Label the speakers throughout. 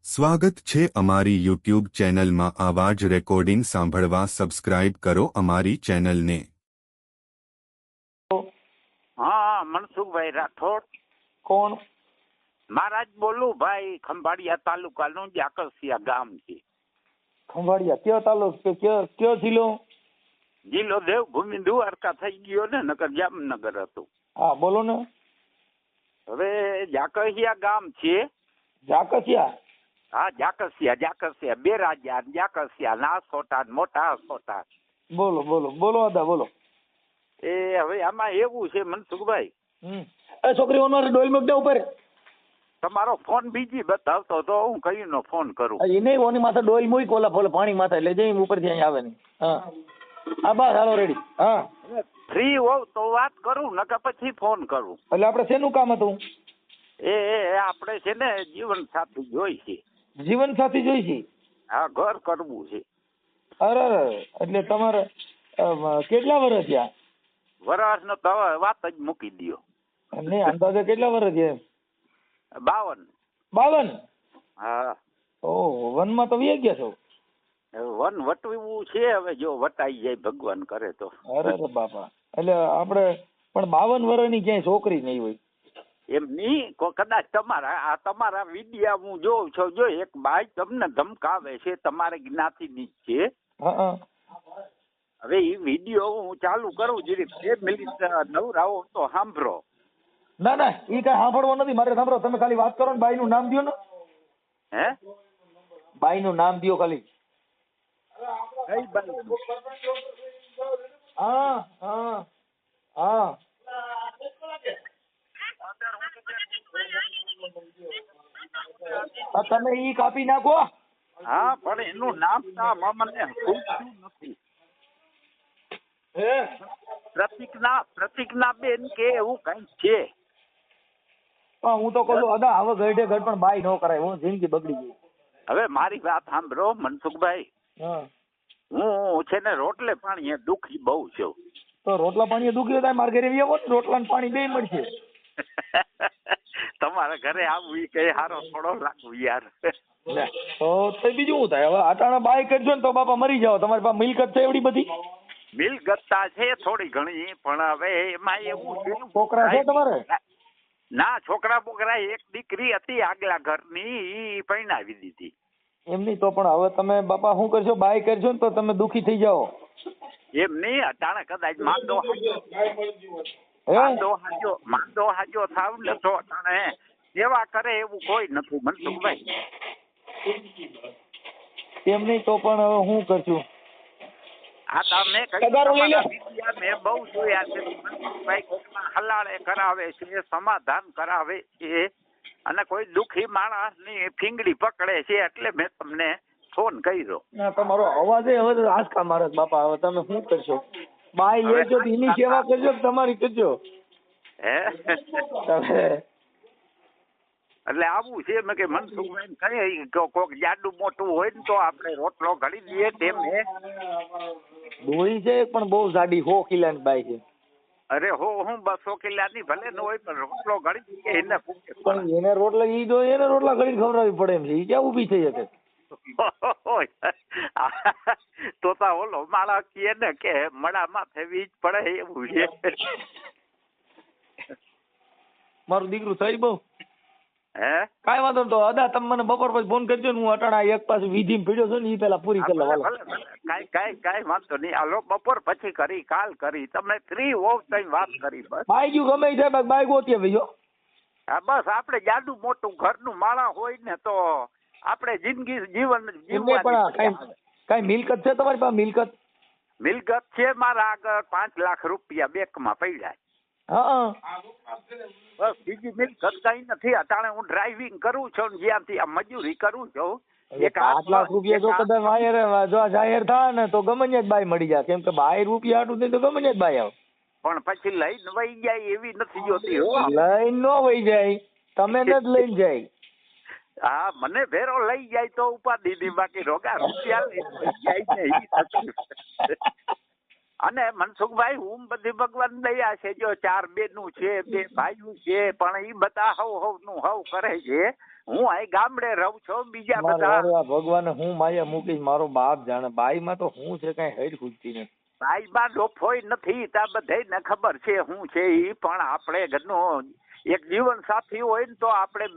Speaker 1: સ્વાગત છે અમારી યુટ્યુબ ચેનલમાં આવા જ રેકોર્ડિંગ સાંભળવા સબસ્ક્રાઇબ કરો અમારી ચેનલને।
Speaker 2: હા મનસુખભાઈ રાઠોડ।
Speaker 3: કોણ?
Speaker 2: મહારાજ બોલું ભાઈ, ખંભાળિયા તાલુકાનું જાકરસિયા ગામ છે।
Speaker 3: ખંભાળિયા કયો તાલુકો, કયો જિલ્લો?
Speaker 2: જિલ્લો દેવભૂમિ દ્વારકા થઈ ગયો ને, નકર જામનગર હતું।
Speaker 3: હા બોલો ને।
Speaker 2: હવે જાકરસિયા ગામ છે।
Speaker 3: જાકસિયા?
Speaker 2: હા જાકરસિયા બે રાજા જાકરસિયા, નાસોટા મોટા સોટા।
Speaker 3: બોલો બોલો બોલો દાદા બોલો।
Speaker 2: એ હવે આમાં એવું છે મનસુખભાઈ,
Speaker 3: એ છોકરી ઓનર ડોલ મૂક દે ઉપર।
Speaker 2: તમારો ફોન બીજી બતાવતો તો હું કઈનો ફોન કરું?
Speaker 3: એ નહીં, ઓની માથે ડોલ મૂક, ઓલા ફોલે પાણી માથે એટલે જઈ ઉપરથી અહીં આવે નહીં। હા હા બસ હાલો રેડી। હા
Speaker 2: ફ્રી હોવ તો વાત કરું, નકર પછી ફોન કરું।
Speaker 3: એટલે આપણે શેનું કામ હતું?
Speaker 2: એ આપણે છે ને જીવન સાથી જોઈ છે।
Speaker 3: જીવન સાથી જોઈ છે?
Speaker 2: હા ઘર કરવું છે।
Speaker 3: અરે એટલે તમારે કેટલા વર્ષ થયા?
Speaker 2: વરસનો તો વાત જ મૂકી દો।
Speaker 3: નહીં અંદાજે કેટલા વર્ષ થયા?
Speaker 2: 52।
Speaker 3: 52?
Speaker 2: હા
Speaker 3: ઓહો, વનમાં તો વ્યાઈ ગયા છો?
Speaker 2: વન વટવું છે, હવે જો વટાઈ જાય ભગવાન કરે તો।
Speaker 3: અરે બાપા, એટલે આપણે પણ 52 વર્ષની ક્યાંય છોકરી નહીં હોય?
Speaker 2: એમ નહીં, કદાચ તમારા વિડિયા હું જોઉં છું, જો એક બાઈ તમને ધમકાવે છે, તમારે જ્ઞાતિની જ છે।
Speaker 3: હા
Speaker 2: હવે એ વિડિયો હું ચાલુ કરું, જરી 2 મિનિટ નવરાવો તો સાંભળો।
Speaker 3: ના ના, ઈ કઈ સાંભળવો નથી મારે, સાંભળો તમે ખાલી વાત કરો ને, બાઈનું નામ દ્યો ને।
Speaker 2: હે
Speaker 3: બાઈનું નામ દ્યો ખાલી।
Speaker 2: કઈ બાઈ?
Speaker 3: હા હા હા તમે ઈ કાપી નાખો।
Speaker 2: હા પણ એનું નામ મને પૂછ્યું નથી।
Speaker 3: હે
Speaker 2: પ્રતિજ્ઞા બેન કે એવું કઈ છે?
Speaker 3: હું તો કહું છું અદા હવે ગઢે ગઢ પણ બાઈ ન કરાય, હું જિંદગી બગડી ગઈ।
Speaker 2: હવે મારી વાત સાંભળો મનસુખભાઈ,
Speaker 3: હા
Speaker 2: હું છે ને રોટલે પાણી દુખી બહુ છું।
Speaker 3: તો રોટલા પાણી દુખ્યો થાય મારા ઘરે આવો, રોટલા ને પાણી બે મળશે।
Speaker 2: તમારા ઘરે આવવું એ કઈ હારો થોડો લાગવું યાર।
Speaker 3: તો બીજું શું થાય? હવે આટાણા બાઈ કરજો ને તો બાપા મરી જાવ, તમારી પાસે મિલકત છે એવડી બધી?
Speaker 2: મિલકતતા છે થોડી ઘણી, પણ હવે એમાં એવું છે,
Speaker 3: છોકરા છે તમારે?
Speaker 2: ના છોકરા બોકરા, એક દીકરી હતી આગલા ઘરની, ઈ પરણાવી દીધી।
Speaker 3: એમ નહીં તો પણ હવે તમે બાપા શું કરશો? બાઈ કરશો ને તો તમે દુખી થઈ જાઓ।
Speaker 2: એમ નહીં, અટાણે કદાચ માંદો હાજો થાવ ને તો અટાણે સેવા કરે એવું કોઈ નથી મનસુખભાઈ।
Speaker 3: એમ નહીં તો પણ હવે શું કરશું?
Speaker 2: આ તમે કઈ મેં બહુ જોયા છે મનસુખભાઈ, કોઈના હલાળે કરાવે છે, સમાધાન કરાવે છે, અને કોઈ દુખી માણસ ની ફીંગડી પકડે છે, એટલે મેં તમને ફોન કર્યો।
Speaker 3: ના તમારો અવાજ હવે આંચકા મારે બાપા, હવે તમે શું કરશો? બાઈ લેજો તો એની સેવા કરજો કે તમારી કરજો?
Speaker 2: હે
Speaker 3: તમે
Speaker 2: એટલે આવું છે મેં કે મનસુખભાઈ કઈ કોઈક જાડું મોટું હોય ને તો આપણે રોટલો ઘડી દઈએ તેમ હે?
Speaker 3: ડોળી છે પણ બહુ જાડી, 100 કિલાની બાઈ છે।
Speaker 2: અરે હું 200 કિલ્લાની ભલે ન હોય પણ રોટલો ઘડી દઈએ એને
Speaker 3: પણ એને રોટલા ઈ જો એને રોટલા ઘડી ખવડાવવી પડે એમ છે, ઈ ક્યાં ઊભી થઈ શકે?
Speaker 2: તો ઓલો માળા કહે ને કે મડા માથે વીજ પડે એવું છે।
Speaker 3: મારું દીકરું થઈ બહુ
Speaker 2: હે
Speaker 3: કાંઈ વાંધો નહીં, તો અદા તમે મને બપોર પછી ફોન કરજો ને, હું અટાણા એક પાછું વિધિમાં પીડ્યો છું ને ઈ પેલા પૂરી કરી લઉં।
Speaker 2: કાઈ વાંધો નહીં, હાલો બપોર પછી કરી, કાલ કરી, તમે ફ્રી હોવ તો વાત કરી બસ।
Speaker 3: બાઈ ગયું ગમે ઈ થાય, બાઈ ગોતીએ ભાઈ જો।
Speaker 2: હા બસ, આપણે જાડું મોટું ઘરનું માળા હોય ને તો આપણે જિંદગી જીવન જીવવાની।
Speaker 3: કઈ મિલકત છે તમારી પાસે?
Speaker 2: મિલકત છે મારા આગળ 5 લાખ રૂપિયા બેંકમાં પડ્યા।
Speaker 3: હા
Speaker 2: બસ બીજી મિલકત કઈ નથી। અટાણે હું ડ્રાઇવિંગ કરું છું ને જ્યાંથી આ મજૂરી કરું છું।
Speaker 3: 5 લાખ રૂપિયા જો કદાચ વાયર જો જાહેર થાય ને તો ગમે જ બાઈ મળી જાય, કેમ કે બાઈ રૂપિયા આટલું થઈ તો ગમે જ બાઈ આવે,
Speaker 2: પણ પછી લઈને વહી જાય એવી નથી જોતી।
Speaker 3: લઈને નો વહી જાય, તમે જ લઈને જાય।
Speaker 2: હા મને ભેરો લઈ જાય તો ઉપાધિ ની, બાકી રોગા રૂપિયા લઈને વહી જાય ને ઈ તકલીફ। અને મનસુખભાઈ હું બધી ભગવાન દયા છે, જો 4 બેનું છે, 2 ભાઈઓ છે, પણ ઈ બધા હવ નું હવ કરે છે। હું અહીં ગામડે રહું છું, બીજા
Speaker 3: મારે
Speaker 2: બધા
Speaker 3: અરે આ ભગવાને હું માયા મૂકીશ મારો બાપ જાણે. બાઈમાં તો હું છે કઈ હેડ ખૂટતી નથી.
Speaker 2: ભાઈમાં ડોફોય નથી, તા બધાયને ખબર છે હું છે ઈ, પણ આપણે ઘરનો એક જીવન સાથી હોય ને તો આપણે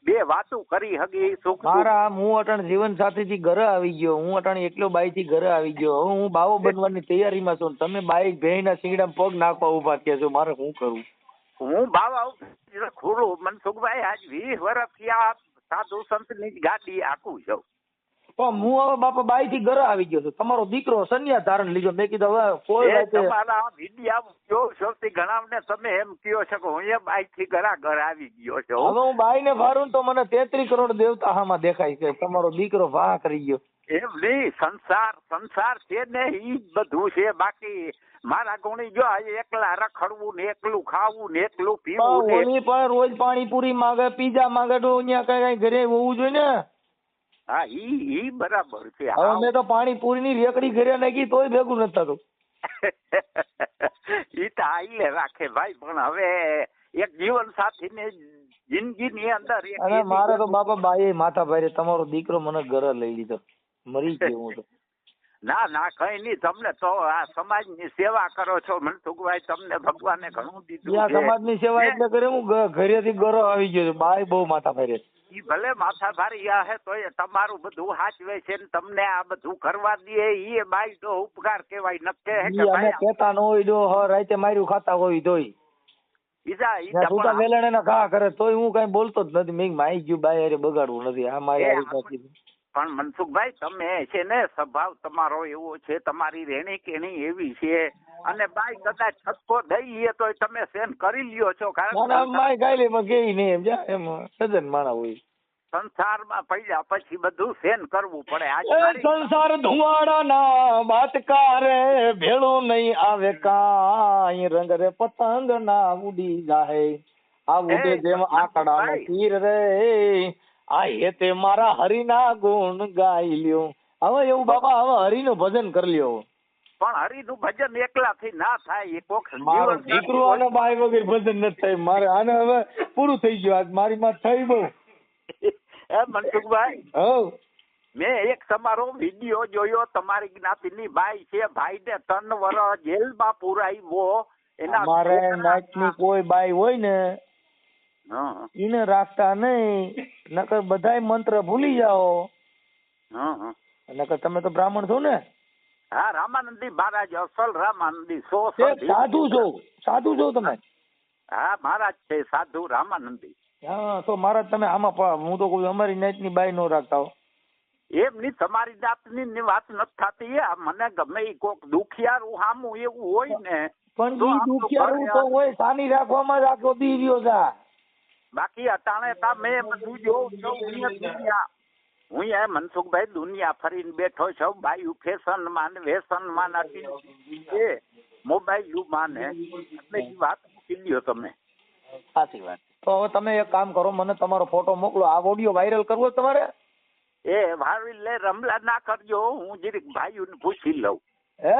Speaker 2: બે વાતો કરી હગી સુખ દુઃખ.
Speaker 3: મારા હું અટાણ જીવન સાથીથી ઘરે આવી ગયો. હું અટાણ એકલો બાઈથી ઘરે આવી ગયો. હવે હું બાવો બનવાની તૈયારીમાં છું. તમે બાઈ ભેંના શીંગડામાં પગ નાખવા ઉભા થયા છો. મારે શું કરવું?
Speaker 2: હું બાવા ખુલ્લું મનસુખભાઈ આજ 20 વર્ષથી આ સાધુ સંતની જ ગાડી આખું છું.
Speaker 3: પણ હું હવે બાપા બાઈથી ઘરે આવી ગયો છું. તમારો દીકરો સંન્યાસ ધારણ લીધો. મેં કીધું હવે કોઈ
Speaker 2: એ
Speaker 3: વાતે
Speaker 2: તમારા વિડિયા જો સૌથી ઘણાને તમે એમ કયો છો કે હું એ બાઈકથી ઘર આવી ગયો છું.
Speaker 3: હવે હું બાઈને ફારું તો મને 33 કરોડ દેવતા હામાં દેખાય છે. તમારો દીકરો વાહ કરી ગયો.
Speaker 2: એમ નહીં, સંસાર છે ને ઈ જ બધું છે. બાકી મારા ગુણી જો એકલા રખડવું ને એકલું ખાવું ને એકલું પીવું ને
Speaker 3: ઓલી પણ રોજ પાણીપુરી માંગે, પીઝા માંગે તો અહીંયા કઈ ઘરે હોવું જોઈએ ને.
Speaker 2: હા ઈ બરાબર છે.
Speaker 3: હવે મેં તો પાણીપુરી ની રેકડી ઘરે નાખી તોય ભેગું નથી થતું.
Speaker 2: ઈ તો આઈલે રાખે ભાઈ, પણ હવે એક જીવન સાથી ને જિંદગી ની અંદર
Speaker 3: અને મારે તો બાપા બાઈ માથા ભારે તમારો દીકરો મને ઘરે લઈ લીધો. મરી ગયો હું તો.
Speaker 2: ના કઈ નહીં, તમને તો આ સમાજની સેવા કરો છો મનસુખભાઈ, તમને ભગવાને ઘણું દીધું
Speaker 3: ત્યાં
Speaker 2: છે.
Speaker 3: સમાજની સેવા એટલે કરે હું ઘરેથી ઘરે આવી ગયો છું. બાઈ બહુ માથા ભારે.
Speaker 2: ઈ ભલે માથા ભારી હે તોય તમારું બધું હાચવે છે ને તમને આ બધું કરવા દે ઈ બાઈ તો ઉપકાર કહેવાય. નક્કે હે કે
Speaker 3: અમે
Speaker 2: ભાઈ
Speaker 3: કેતા ન હોય દો હ રાતે માર્યું ખાતા હોય તોય છૂટા વેલણે ના ઘા કરે તોય હું કઈ બોલતો જ નથી. મેં માઈ ગયું બાઈ હારે બગાડવું નથી. આ મારી
Speaker 2: પણ મનસુખભાઈ તમે છે ને સ્વભાવ તમારો એવો છે, તમારી રેણી કેણી એવી છે, અને બાઈ કદાચ છક્કો દઈએ તો તમે સહન કરી લ્યો છો. કારણ
Speaker 3: માય ગાયલી માં ગઈ નહીં એમ જા એમ સજન માણા હોય.
Speaker 2: સંસારમાં પડ્યા પછી બધું સહન કરવું પડે.
Speaker 3: એ સંસાર ધુવાડા ના બાટકા રે ભેળું નહીં આવે કાંઈ, રંગ રે પતંગ ના ઉડી જાય આ ઉડે જેમ આકડા નો તીર રે. આ હેતે મારા હરિના ગુણ ગાઈ લ્યો. હવે એવું બાપા હવે હરિનું ભજન કરી લ્યો.
Speaker 2: પણ હરિનું ભજન એકલાથી ના થાય. કોક
Speaker 3: મારો દીકરો અને બાઈ વગર ભજન નથી થાય મારે. આને હવે પૂરું થઈ ગયું. આજ મારી માં થઈ બહુ.
Speaker 2: મનસુખભાઈ મેં એક તમારો વિડીયો જોયો, તમારી જ્ઞાતિની બાઈ છે, ભાઈ ને 3 વર્ષ જેલમાં પુરાવ્યો. એના
Speaker 3: મારે નાચની કોઈ બાઈ હોય ને એને રાખતા નહીં, નકર બધાય મંત્ર ભૂલી જાઓ. નકર તમે તો બ્રાહ્મણ છો ને?
Speaker 2: હા, રામાનંદી મહારાજ, અસલ રામાનંદી.
Speaker 3: સાધુ છો તમે?
Speaker 2: હા, મહારાજ છે સાધુ રામાનંદી.
Speaker 3: હા, તો મહારાજ તમે આમાં હું તો કોઈ અમારી નાતની બાઈ નો રાખતા હો.
Speaker 2: એમ ની તમારી જાતની વાત નથી થતી. મને ગમે ઈ કોક દુખિયારું હામું એવું હોય ને,
Speaker 3: પણ ઈ દુખિયારું તો હોય સાની રાખવામાં જ આખો દી રહ્યો જા.
Speaker 2: બાકી અટાણે તમે બધું જોઉં છું. હું એ મનસુખભાઈ દુનિયા ફરીને બેઠો છું. બાયુ ફેશન માં વ્યસન માં નથી, મોબાઈલ માં ને એટલે ઈ વાત મૂકી લ્યો તમે.
Speaker 3: સાચી વાત. તો હવે તમે એક કામ કરો, મને તમારો ફોટો મોકલો. આ ઓડિયો વાયરલ કરવો તમારે?
Speaker 2: એ વાયરલ લે રમલા ના કરજો. હું જરીક ભાઈઓને પૂછી લઉં.
Speaker 3: હે,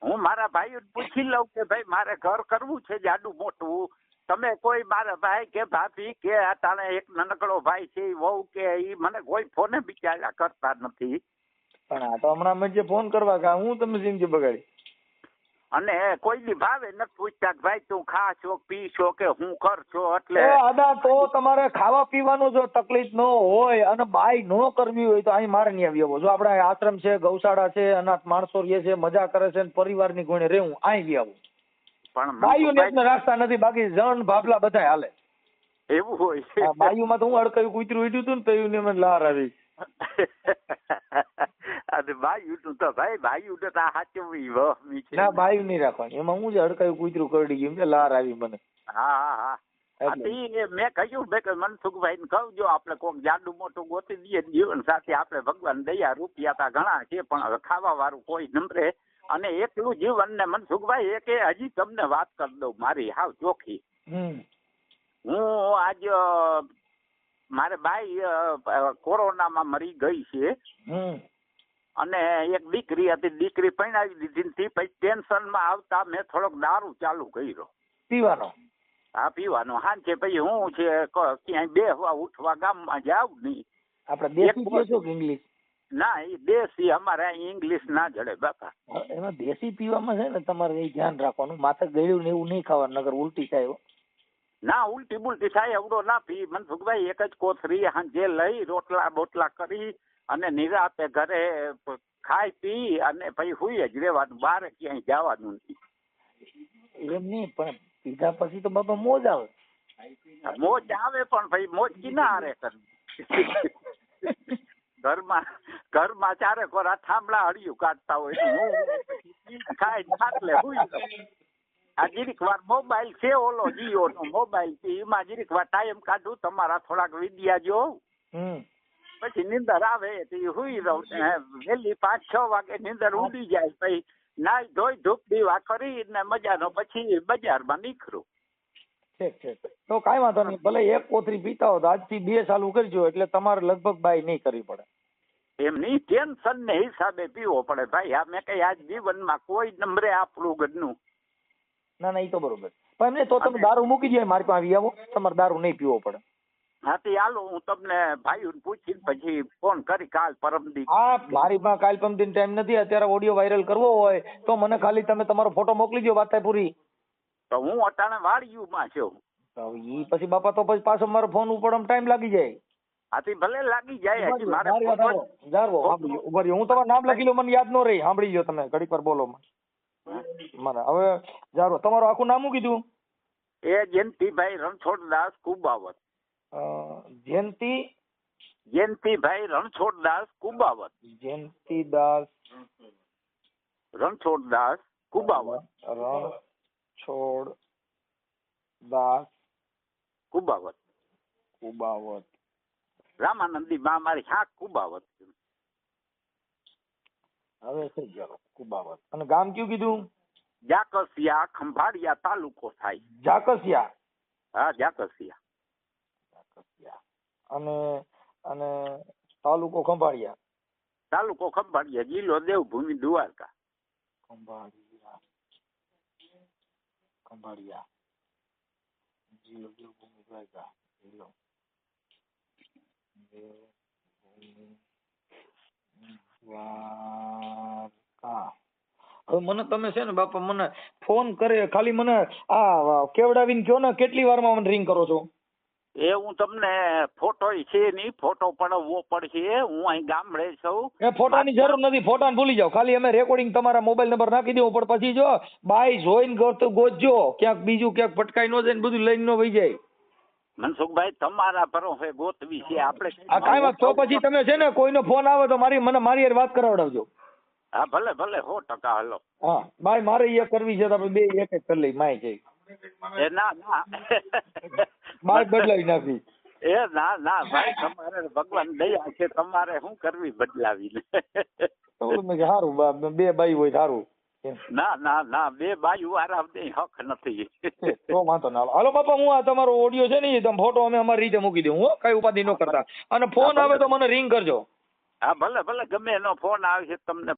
Speaker 3: હું
Speaker 2: મારા ભાઈઓને પૂછી લઉં કે ભાઈ મારે ઘર કરવું છે જાડું મોટું. તમે કોઈ મારા ભાઈ કે ભાભી કે અટાણે એક નાનકડો ભાઈ છે વહુ કે ઈ મને કોઈ ફોને બિચારા કરતા નથી.
Speaker 3: પણ આ તો હમણાં મેં જે ફોન કરવા કા હું તમે જિંદગી બગાડી.
Speaker 2: અને કોઈ દી ભાવે નથી પૂછતા કે ભાઈ તું ખા છો પી છો કે હું કર છો. એટલે
Speaker 3: આદા તો તમારે ખાવા પીવાનું જો તકલીફ ન હોય અને બાઈ ન કરવી હોય તો અહીં મારે નહીં આવી આવો. જો આપડે આશ્રમ છે, ગૌશાળા છે, અનાથ માણસો રહે છે, મજા કરે છે, પરિવારની ગુણે રહેવું, અહીં બી આવું.
Speaker 2: પણ
Speaker 3: બાયુને રાખતા નથી. બાકી જણ ભાભલા બધા હાલે
Speaker 2: એવું હોય.
Speaker 3: બાયુમાં તો હું અડકાયું કૂતરું ઉડ્યું હતું ને તો એને મને લાર આવી.
Speaker 2: અને બાયું તો ભાઈ બાયું તો સાચું
Speaker 3: ના બાયું નહીં રાખવાની. એમાં હું જ અડકાયું કૂતરું કરડી ગયું લાર આવી મને.
Speaker 2: હા. મેં કહ્યું મેં મનસુખભાઈ ને કહું જો આપણે કોઈક જાડું મોટું ગોતી દઈએ જીવન સાથે. આપણે ભગવાન દયા રૂપિયા તા ઘણા છે પણ હવે ખાવા વાળું કોઈ નંબરે. અને એકલું જીવન ને મનસુખભાઈ એક હજી તમને વાત કરી દઉં મારી હાવ ચોખ્ખી. હું આજ મારે બાઈ કોરોનામાં મરી ગઈ છે અને એક દીકરી હતી. દીકરી પરણાવી દીધી. પછી ટેન્શનમાં આવતા મેં થોડોક દારૂ ચાલુ કર્યો
Speaker 3: પીવાનો.
Speaker 2: આ પીવાનું સાંજે પછી હું છે ક્યાંય બેહવા ઉઠવા ગામમાં જાવ નહીં.
Speaker 3: આપણે દેશી પીવો છો કે ઇંગ્લિશ?
Speaker 2: ના એ દેશી અમારે અહીં ઇંગ્લિશ ના જડે બાપા.
Speaker 3: એમાં દેશી પીવામાં છે ને તમારે એ ધ્યાન રાખવાનું, માથે ગળ્યું ને એવું નહીં ખાવાનું, નગર ઉલટી થાય હો.
Speaker 2: ના ઉલટી બુલટી થાય એવડો ના પી મનસુખભાઈ. એક જ કોથરી સાંજે લઈ રોટલા બોટલા કરી અને નિરાતે ઘરે ખાઈ પી અને પછી હુઈ જ રહેવાનું, બહાર ક્યાંય જવાનું નહીં.
Speaker 3: એમ નહીં, પણ પીધા પછી તો બાપા મોજ આવે.
Speaker 2: મોજ આવે પણ ભાઈ મોજ કી ના હારે ઘરમાં ચારે કોરા થાંભલા હળિયું કાઢતા હોય હું ખાઈ ખાટલે હુઈ જાઉં. આ જીરીક વાર મોબાઈલ છે ઓલો જીઓ નો મોબાઈલ છે એમાં જીરીક વાર ટાઈમ કાઢું, તમારા થોડાક વિડિયા જોઉં, પછી નીંદર આવે તો હુઈ રહું. વહેલી 5-6 વાગે નીંદર ઉડી જાય, પછી નાઈ ધોઈ ધૂપ દીવા કરીને મજાનો પછી બજારમાં નીકળું.
Speaker 3: ઠીક. તો કાંઈ વાંધો નહીં, ભલે એક કોથરી પીતા હો તો આજથી 2 ચાલુ કરજો, એટલે તમારે લગભગ બાય નહીં કરવી પડે.
Speaker 2: એમની ટેન્શન ને હિસાબે પીવો પડે ભાઈ. આ મેં કઈ આજ જીવનમાં કોઈ નંબરે આપણું ગઢનું.
Speaker 3: ના એ તો બરોબર. પણ એમને તો તમે દારૂ મૂકી દો, મારી પાસે આવી આવો, તમારે દારૂ નહીં પીવો પડે.
Speaker 2: હા તે હાલો હું તમને ભાઈ પૂછીને પછી ફોન કરી કાલ પરમદી.
Speaker 3: હા મારી પાસે કાલ પરમદી ટાઈમ નથી, અત્યારે ઓડિયો વાયરલ કરવો હોય તો મને ખાલી તમે તમારો ફોટો મોકલી દો, વાત થાય પૂરી.
Speaker 2: તો હું અટાણે વાડીયુમાં છું.
Speaker 3: ઈ પછી બાપા તો પછી પાછો મારો ફોન ઉપર ટાઈમ લાગી જાય.
Speaker 2: આથી ભલે લાગી જાય, હજી મારે
Speaker 3: જારવો ઉભા રહ્યો, હું તમારું નામ લખી લો, મને યાદ ન રહી, સાંભળી લો તમે ઘડીક વાર બોલો મને. હવે જારવો તમારું આખું નામ શું કીધું?
Speaker 2: એ જયંતિભાઈ રણછોડદાસ કુબાવત. જયંતિભાઈ રણછોડદાસ કુબાવત.
Speaker 3: જયંતિદાસ
Speaker 2: રણછોડદાસ કુબાવત.
Speaker 3: રણછોડદાસ
Speaker 2: કુબાવત. રામાનંદી માં મારી શાક કુબાવત.
Speaker 3: હવે થઈ ગયો કુબાવત. અને ગામ કયું કીધું?
Speaker 2: જાકસિયા ખંભાળિયા તાલુકો થાય.
Speaker 3: જાકસિયા?
Speaker 2: હા જાકસિયા.
Speaker 3: અને તાલુકો ખંભાળિયા?
Speaker 2: તાલુકો ખંભાળિયા, જિલ્લો દેવભૂમિ દ્વારકા.
Speaker 3: ખંભાળિયા જિલ્લો દેવભૂમિ દ્વારકા. જિલ્લો દેવભૂમિ દ્વારકા. હવે મને તમે છે ને બાપા મને ફોન કરે, ખાલી મને આ કેવડાવીને કહો ને કેટલી વારમાં મને રિંગ કરો છો?
Speaker 2: એ હું તમને ફોટો છે નહીં, ફોટો પડાવવો પડશે. હું અહીં ગામડે છું.
Speaker 3: એ ફોટાની જરૂર નથી, ફોટાને ભૂલી જાઓ, ખાલી અમે રેકોર્ડિંગ તમારા મોબાઈલ નંબર નાખી દેવું. પણ પછી જો બાય જોઈને ગોતજો, ક્યાંક બીજું ક્યાંક ભટકાઈ ન જાય ને બધું લઈને ન વહી જાય.
Speaker 2: મનસુખભાઈ તમારા ભરોસે ગોતવી છે આપણે.
Speaker 3: આ કાંઈ વાત, તો પછી તમે છે ને કોઈનો ફોન આવે તો મારી હારે વાત કરાવડાવજો.
Speaker 2: હા ભલે 100% હાલો.
Speaker 3: હા ભાઈ મારે એ કરવી છે તો આપણે બે એક કરી લઈ માય છે.
Speaker 2: એ ના
Speaker 3: બાય બદલાવી નાખી.
Speaker 2: એ ના ભાઈ તમારે ભગવાન દયા છે, તમારે શું કરવી બદલાવી.
Speaker 3: સારું બે બાઈ હોય સારું.
Speaker 2: ના બે બાજુ વાળા હક નથી.
Speaker 3: તો વાંધો ના. હાલો બાપા હું આ તમારો ઓડિયો છે ને તમે ફોટો અમે અમારી રીતે મૂકી દઉં, હું કઈ ઉપાધિ ન કરતા. અને ફોન આવે તો મને રિંગ કરજો.
Speaker 2: હા ભલે ગમે એનો ફોન આવે છે તમને